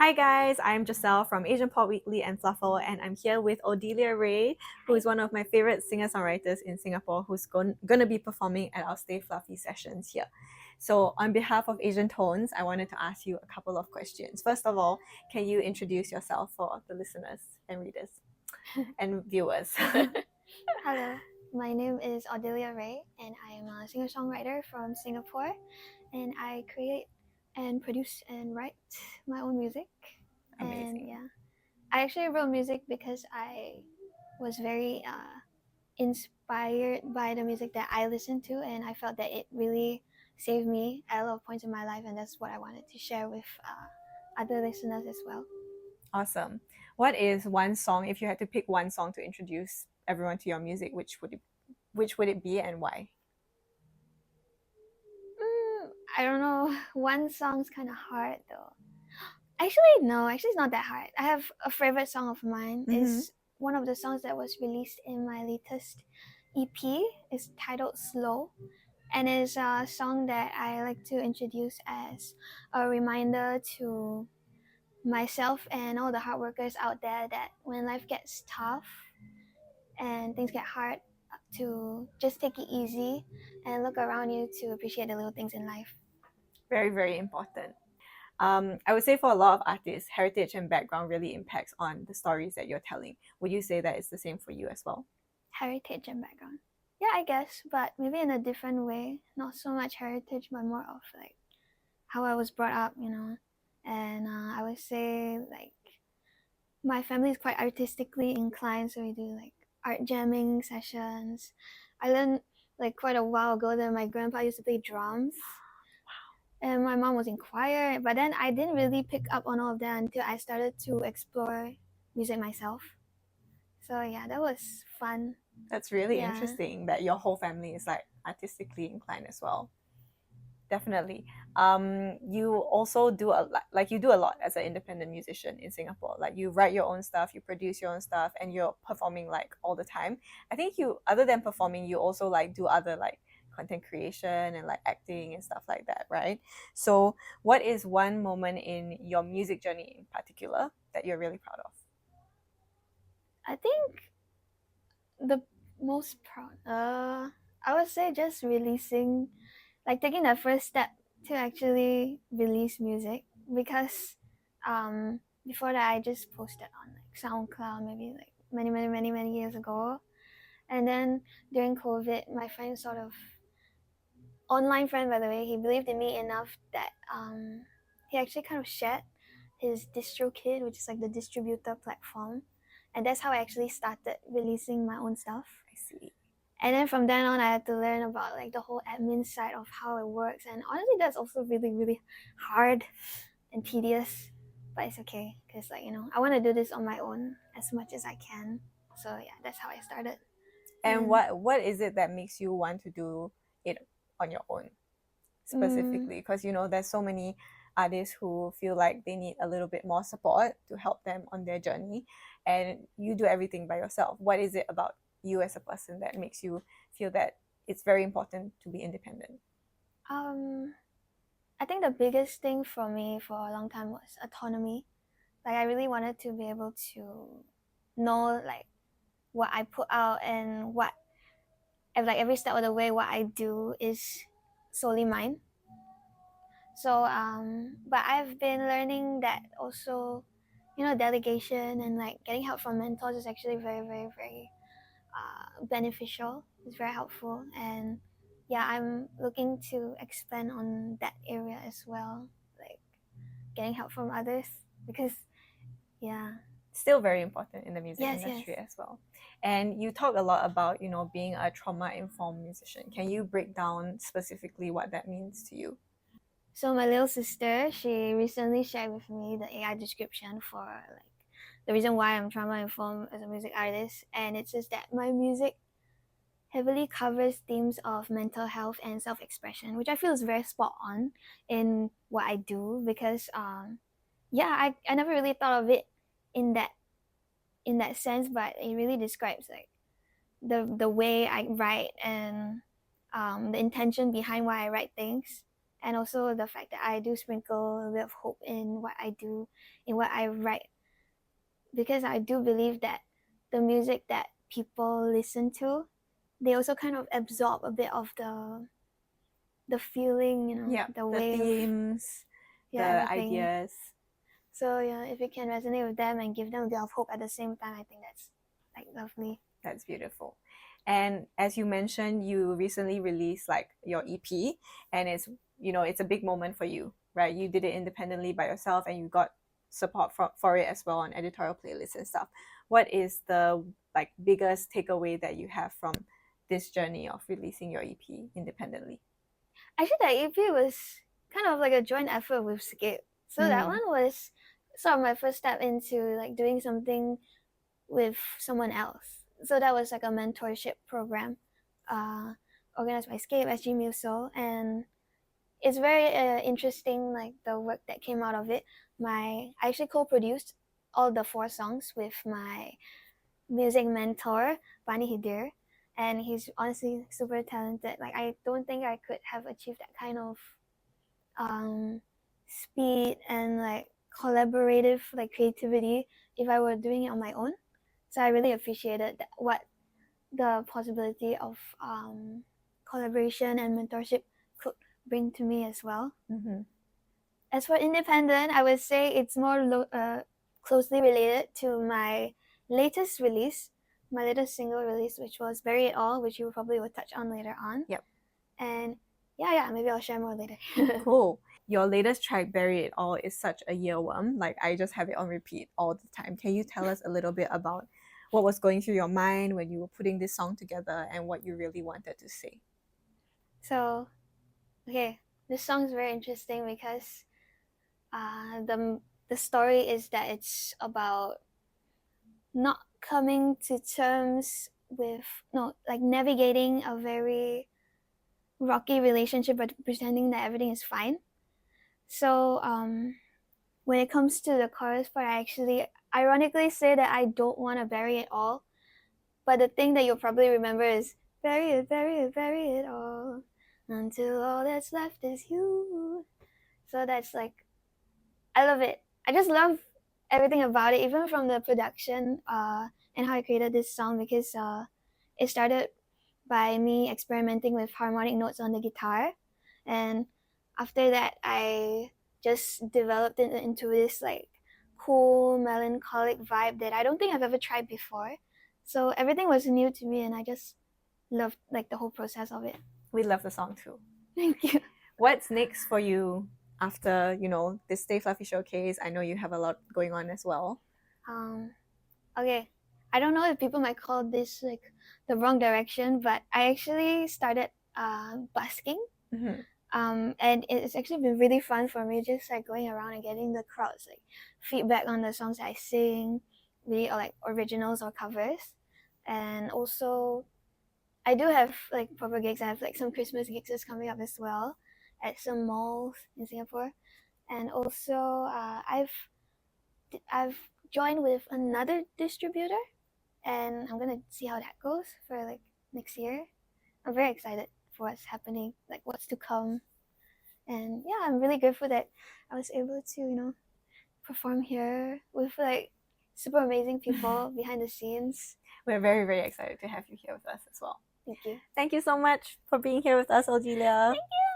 Hi guys, I'm Jocelle from Asian Pop Weekly and Fluffle, and I'm here with Odelia Rei, who is one of my favorite singer-songwriters in Singapore, who's gonna be performing at our Stay Fluffy sessions here. So on behalf of Asian Tones, I wanted to ask you a couple of questions. First of all, can you introduce yourself for the listeners and readers and viewers? Hello, my name is Odelia Rei, and I am a singer-songwriter from Singapore, and I create and produce and write my own music. Amazing. And yeah, I actually wrote music because I was very inspired by the music that I listened to, and I felt that it really saved me at a lot of points in my life, and that's what I wanted to share with other listeners as well. Awesome. What is one song, if you had to pick one song to introduce everyone to your music, which would it be and why? I don't know. One song's kind of hard though. Actually, no. Actually, it's not that hard. I have a favorite song of mine. Is one of the songs that was released in my latest EP. It's titled "Slow," and it's a song that I like to introduce as a reminder to myself and all the hard workers out there that when life gets tough and things get hard, to just take it easy and look around you to appreciate the little things in life. Very, very important. I would say for a lot of artists, heritage and background really impacts on the stories that you're telling. Would you say that it's the same for you as well? Heritage and background. Yeah, I guess, but maybe in a different way. Not so much heritage, but more of like how I was brought up, you know. And I would say like my family is quite artistically inclined, so we do like art jamming sessions. I learned like quite a while ago that my grandpa used to play drums. And my mom was in choir, but then I didn't really pick up on all of that until I started to explore music myself. So yeah, that was fun. That's really Yeah. interesting that your whole family is like artistically inclined as well. Definitely. You also do like you do a lot as an independent musician in Singapore. Like you write your own stuff, you produce your own stuff, and you're performing like all the time. I think you, other than performing, you also like do other like content creation and like acting and stuff like that, right? So, what is one moment in your music journey in particular that you're really proud of? I think the most proud, I would say just releasing, like taking the first step to actually release music because before that I just posted on like SoundCloud maybe like many years ago, and then during COVID, my friend sort of online friend by the way, he believed in me enough that he actually kind of shared his DistroKid, which is like the distributor platform, and that's how I actually started releasing my own stuff. I see. And then from then on, I had to learn about like the whole admin side of how it works, and honestly, that's also really hard and tedious. But it's okay because like I want to do this on my own as much as I can. So yeah, that's how I started. And what is it that makes you want to do it on your own specifically? Because there's so many artists who feel like they need a little bit more support to help them on their journey, and you do everything by yourself. What is it about you as a person that makes you feel that it's very important to be independent? I think the biggest thing for me for a long time was autonomy. Like I really wanted to be able to know like what I put out and what like every step of the way what I do is solely mine. So but I've been learning that also, delegation and like getting help from mentors is actually very beneficial. It's very helpful, and yeah, I'm looking to expand on that area as well, like getting help from others because yeah. Still very important in the music Yes, industry yes. as well. And you talk a lot about being a trauma informed musician. Can you break down specifically what that means to you? So my little sister, she recently shared with me the AI description for like the reason why I'm trauma informed as a music artist, and it says that my music heavily covers themes of mental health and self-expression, which I feel is very spot on in what I do because yeah, I never really thought of it in that sense, but it really describes like the way I write and the intention behind why I write things. and also the fact that I do sprinkle a bit of hope in what I do, in what I write, because I do believe that the music that people listen to, they also kind of absorb a bit of the feeling, Yeah, the the wave, themes, the everything. ideas. So yeah, if you can resonate with them and give them a bit of hope at the same time, I think that's like lovely. That's beautiful. And as you mentioned, you recently released like your EP, and it's a big moment for you, right? You did it independently by yourself, and you got support for it as well on editorial playlists and stuff. What is the like biggest takeaway that you have from this journey of releasing your EP independently? Actually, that EP was kind of like a joint effort with Skip. So that one was sort of my first step into like doing something with someone else. So that was like a mentorship program organized by Scape SG Muso, and it's very interesting, like the work that came out of it. I actually co-produced all the 4 songs with my music mentor Bani Hidir, and he's honestly super talented. Like I don't think I could have achieved that kind of speed and like collaborative like creativity if I were doing it on my own. So I really appreciated what the possibility of collaboration and mentorship could bring to me as well. As for independent, I would say it's more closely related to my latest release, my latest single release, which was Bury It All, which you probably will touch on later on. Yep. And yeah, maybe I'll share more later. Cool. Your latest track, Bury It All, is such a earworm. Like, I just have it on repeat all the time. Can you tell us a little bit about what was going through your mind when you were putting this song together and what you really wanted to say? So, okay, this song is very interesting because the story is that it's about not coming to terms with navigating a very rocky relationship but pretending that everything is fine. So when it comes to the chorus part, I actually ironically say that I don't want to bury it all, but the thing that you'll probably remember is bury it, bury it, bury it all until all that's left is you. So that's like, I love it. I just love everything about it, even from the production and how I created this song, because it started by me experimenting with harmonic notes on the guitar, and after that I just developed it into this like cool melancholic vibe that I don't think I've ever tried before. So everything was new to me, and I just loved like the whole process of it. We love the song too. Thank you. What's next for you after, this Stay Fluffy showcase? I know you have a lot going on as well. Okay, I don't know if people might call this like the wrong direction, but I actually started busking. And it's actually been really fun for me, just like going around and getting the crowds like feedback on the songs I sing, really, or like originals or covers. And also I do have like proper gigs. I have like some Christmas gigs coming up as well at some malls in Singapore. And also I've joined with another distributor, and I'm gonna see how that goes for like next year. I'm very excited for what's happening, like what's to come. And yeah, I'm really grateful that I was able to, perform here with like super amazing people behind the scenes. We're very, very excited to have you here with us as well. Thank you. Thank you so much for being here with us, Odelia. Thank you.